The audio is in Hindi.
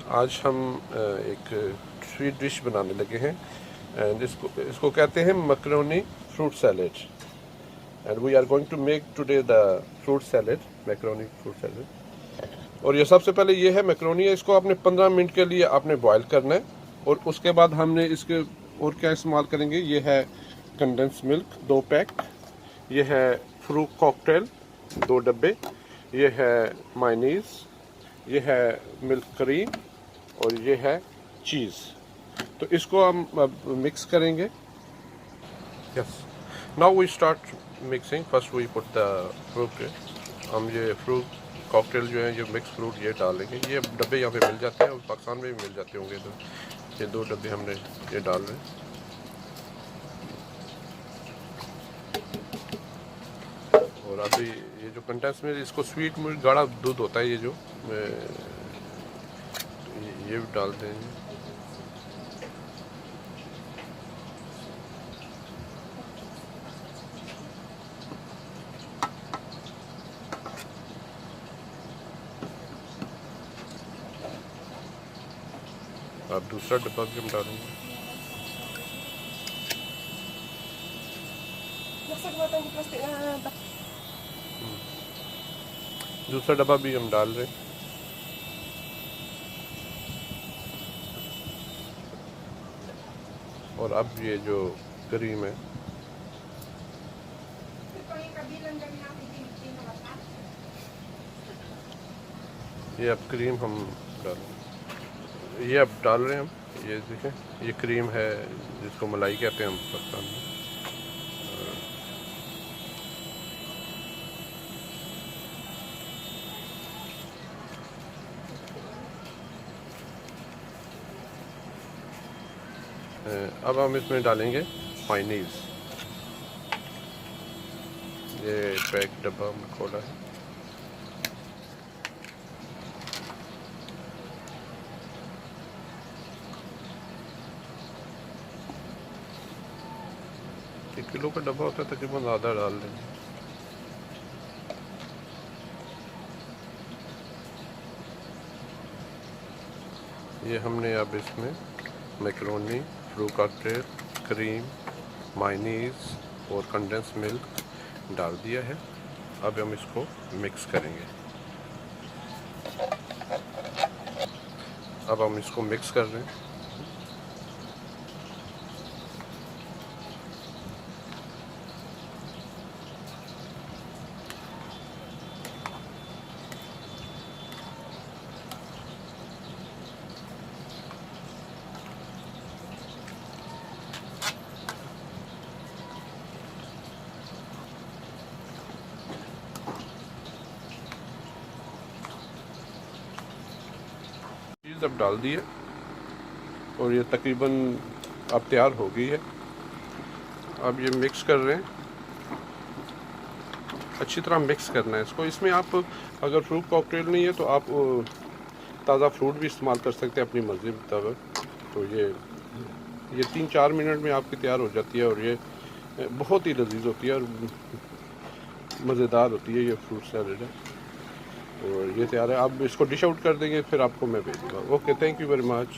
आज हम एक स्वीट डिश बनाने लगे हैं एंड इसको कहते हैं macaroni fruit salad and we are going to make today the fruit salad, macaroni fruit salad. और ये सबसे पहले ये है मैकरोनी है, इसको आपने 15 मिनट के लिए आपने बॉयल करना है और उसके बाद हमने इसके और क्या इस्तेमाल करेंगे। ये है कंडेंस मिल्क 2 पैक, ये है फ्रूट कॉकटेल 2 डब्बे, ये है मायोनीज, ये है मिल्क क्रीम और ये है चीज़। तो इसको हम मिक्स करेंगे। Yes, now we start mixing. First we put the fruit. हम ये फ्रूट कॉकटेल जो है, ये मिक्स फ्रूट ये डालेंगे। ये डब्बे यहाँ पे मिल जाते हैं और पाकिस्तान में भी मिल जाते होंगे, तो ये 2 डब्बे हमने ये डाल रहे हैं। और अभी ये जो कंटेंस में इसको स्वीट में गाढ़ा दूध होता है, ये जो ये भी डाल देंगे। अब दूसरा डब्बा भी हम डालेंगे। दूसरा डब्बा भी हम डाल रहे हैं। और अब ये जो क्रीम है, ये अब क्रीम हम ये अब डाल रहे हैं हम। ये देखें, ये क्रीम है जिसको मलाई कहते हैं हम पाकिस्तान में। अब हम इसमें डालेंगे मायोनीज। ये पैक डब्बा हमने खोला है। एक किलो का डब्बा होता है, तकरीबन ज़्यादा डाल देंगे। ये हमने अब इसमें macaroni, fruit cocktail, cream, mayonnaise और कंडेंस मिल्क डाल दिया है। अब हम इसको मिक्स करेंगे। अब हम इसको मिक्स कर रहे हैं। चीज़ अब डाल दी है और ये तकरीबन अब तैयार हो गई है। अब ये मिक्स कर रहे हैं, अच्छी तरह मिक्स करना है इसको। इसमें आप अगर फ्रूट कॉकटेल नहीं है तो आप ताज़ा फ्रूट भी इस्तेमाल कर सकते हैं अपनी मर्ज़ी मुताबिक। तो ये 3-4 मिनट में आपकी तैयार हो जाती है और ये बहुत ही लजीज होती है और मज़ेदार होती है। ये फ्रूट सैलेड है और ये तैयार है। आप इसको डिश आउट कर देंगे, फिर आपको मैं भेजूँगा। Okay, thank you very much.